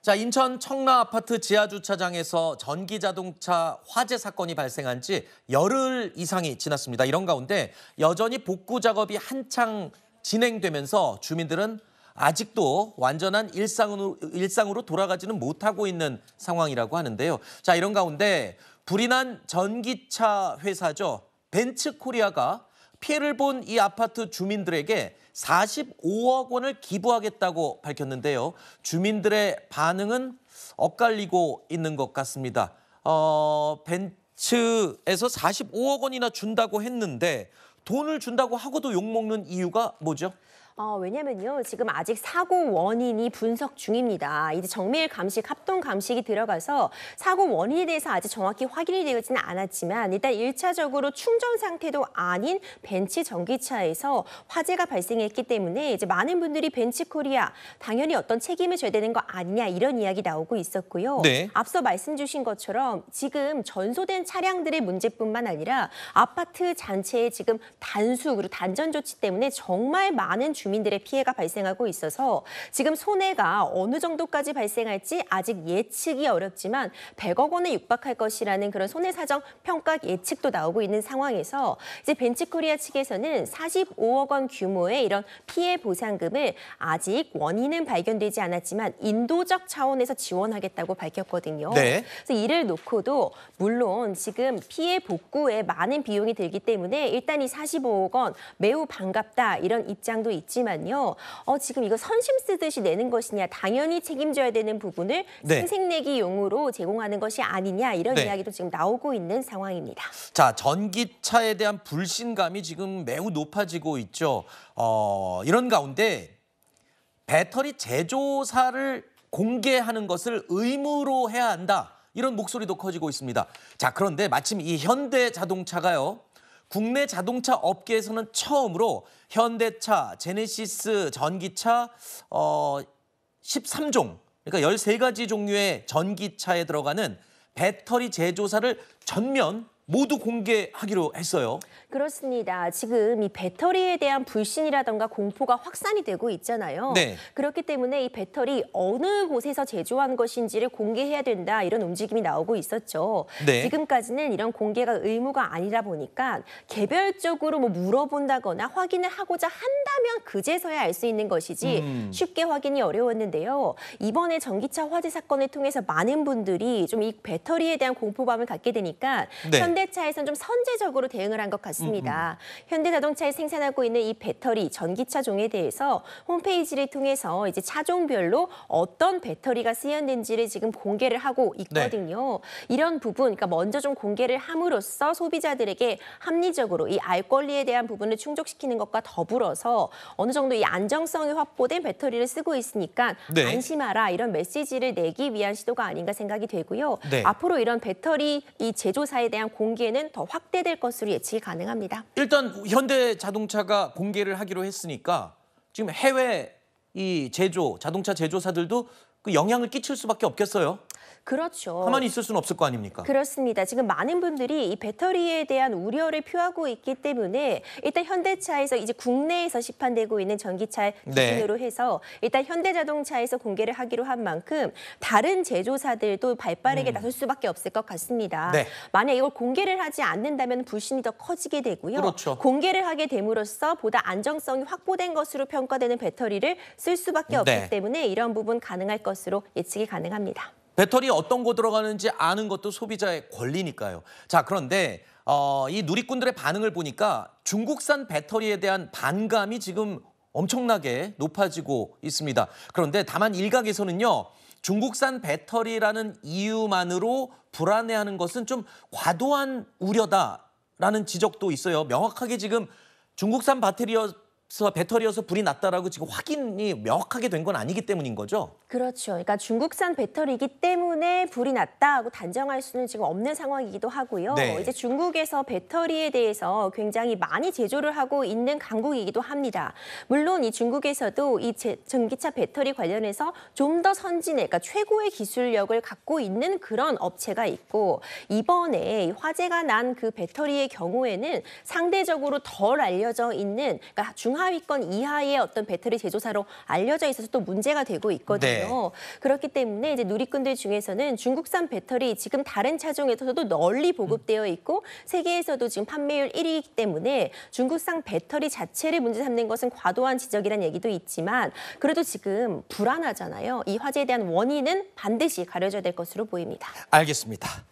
자, 인천 청라 아파트 지하주차장에서 전기자동차 화재 사건이 발생한 지 열흘 이상이 지났습니다. 이런 가운데 여전히 복구 작업이 한창 진행되면서 주민들은 아직도 완전한 일상으로 돌아가지는 못하고 있는 상황이라고 하는데요. 자, 이런 가운데 불이 난 전기차 회사죠. 벤츠코리아가 피해를 본 이 아파트 주민들에게 45억 원을 기부하겠다고 밝혔는데요. 주민들의 반응은 엇갈리고 있는 것 같습니다. 벤츠에서 45억 원이나 준다고 했는데 돈을 준다고 하고도 욕먹는 이유가 뭐죠? 왜냐면요, 지금 아직 사고 원인이 분석 중입니다. 이제 정밀 감식, 합동 감식이 들어가서 사고 원인에 대해서 아직 정확히 확인이 되지는 않았지만 일단 1차적으로 충전 상태도 아닌 벤츠 전기차에서 화재가 발생했기 때문에 이제 많은 분들이 벤츠코리아 당연히 어떤 책임을 져야 되는 거 아니냐 이런 이야기 나오고 있었고요. 네. 앞서 말씀 주신 것처럼 지금 전소된 차량들의 문제뿐만 아니라 아파트 전체에 지금 단수 그리고 단전 조치 때문에 정말 많은 주민들의 피해가 발생하고 있어서 지금 손해가 어느 정도까지 발생할지 아직 예측이 어렵지만 100억 원에 육박할 것이라는 그런 손해사정 평가 예측도 나오고 있는 상황에서 이제 벤츠코리아 측에서는 45억 원 규모의 이런 피해 보상금을 아직 원인은 발견되지 않았지만 인도적 차원에서 지원하겠다고 밝혔거든요. 네. 그래서 이를 놓고도 물론 지금 피해 복구에 많은 비용이 들기 때문에 일단 이 45억 원 매우 반갑다 이런 입장도 있지만요. 지금 이거 선심 쓰듯이 내는 것이냐 당연히 책임져야 되는 부분을 네. 생색내기용으로 제공하는 것이 아니냐 이런 네. 이야기도 지금 나오고 있는 상황입니다. 자, 전기차에 대한 불신감이 지금 매우 높아지고 있죠. 이런 가운데 배터리 제조사를 공개하는 것을 의무로 해야 한다. 이런 목소리도 커지고 있습니다. 자, 그런데 마침 이 현대자동차가요. 국내 자동차 업계에서는 처음으로 현대차, 제네시스 전기차 13종, 그러니까 13가지 종류의 전기차에 들어가는 배터리 제조사를 전면 모두 공개하기로 했어요. 그렇습니다. 지금 이 배터리에 대한 불신이라던가 공포가 확산이 되고 있잖아요. 네. 그렇기 때문에 이 배터리 어느 곳에서 제조한 것인지를 공개해야 된다 이런 움직임이 나오고 있었죠. 네. 지금까지는 이런 공개가 의무가 아니라 보니까 개별적으로 뭐 물어본다거나 확인을 하고자 한다면 그제서야 알 수 있는 것이지 쉽게 확인이 어려웠는데요. 이번에 전기차 화재 사건을 통해서 많은 분들이 좀 이 배터리에 대한 공포감을 갖게 되니까 네. 현대차에서는 좀 선제적으로 대응을 한 것 같습니다. 현대자동차에 생산하고 있는 이 배터리, 전기차 종에 대해서 홈페이지를 통해서 이제 차종별로 어떤 배터리가 쓰였는지를 지금 공개를 하고 있거든요. 네. 이런 부분, 그러니까 먼저 좀 공개를 함으로써 소비자들에게 합리적으로 이 알 권리에 대한 부분을 충족시키는 것과 더불어서 어느 정도 이 안정성이 확보된 배터리를 쓰고 있으니까 네. 안심하라 이런 메시지를 내기 위한 시도가 아닌가 생각이 되고요. 네. 앞으로 이런 배터리 이 제조사에 대한 공개는 더 확대될 것으로 예측이 가능합니다. 일단 현대자동차가 공개를 하기로 했으니까 지금 해외 이 자동차 제조사들도 그 영향을 끼칠 수밖에 없겠어요. 그렇죠. 가만히 있을 수는 없을 거 아닙니까? 그렇습니다. 지금 많은 분들이 이 배터리에 대한 우려를 표하고 있기 때문에 일단 현대차에서 이제 국내에서 시판되고 있는 전기차 기준으로 해서 일단 현대자동차에서 공개를 하기로 한 만큼 다른 제조사들도 발빠르게 나설 수밖에 없을 것 같습니다. 네. 만약 이걸 공개를 하지 않는다면 불신이 더 커지게 되고요. 그렇죠. 공개를 하게 됨으로써 보다 안정성이 확보된 것으로 평가되는 배터리를 쓸 수밖에 없기 네. 때문에 이런 부분 가능할 것으로 예측이 가능합니다. 배터리 어떤 거 들어가는지 아는 것도 소비자의 권리니까요. 자, 그런데 이 누리꾼들의 반응을 보니까 중국산 배터리에 대한 반감이 지금 엄청나게 높아지고 있습니다. 그런데 다만 일각에서는요. 중국산 배터리라는 이유만으로 불안해하는 것은 좀 과도한 우려다라는 지적도 있어요. 명확하게 지금 중국산 배터리여서 불이 났다라고 지금 확인이 명확하게 된 건 아니기 때문인 거죠? 그렇죠. 그러니까 중국산 배터리이기 때문에 불이 났다고 단정할 수는 지금 없는 상황이기도 하고요. 네. 이제 중국에서 배터리에 대해서 굉장히 많이 제조를 하고 있는 강국이기도 합니다. 물론 이 중국에서도 이 전기차 배터리 관련해서 좀 더 선진의, 그러니까 최고의 기술력을 갖고 있는 그런 업체가 있고 이번에 화재가 난 그 배터리의 경우에는 상대적으로 덜 알려져 있는 그러니까 중하 중하위권 이하의 어떤 배터리 제조사로 알려져 있어서 또 문제가 되고 있거든요. 네. 그렇기 때문에 이제 누리꾼들 중에서는 중국산 배터리 지금 다른 차종에서도 널리 보급되어 있고 세계에서도 지금 판매율 1위이기 때문에 중국산 배터리 자체를 문제 삼는 것은 과도한 지적이라는 얘기도 있지만 그래도 지금 불안하잖아요. 이 화재에 대한 원인은 반드시 가려져야 될 것으로 보입니다. 알겠습니다.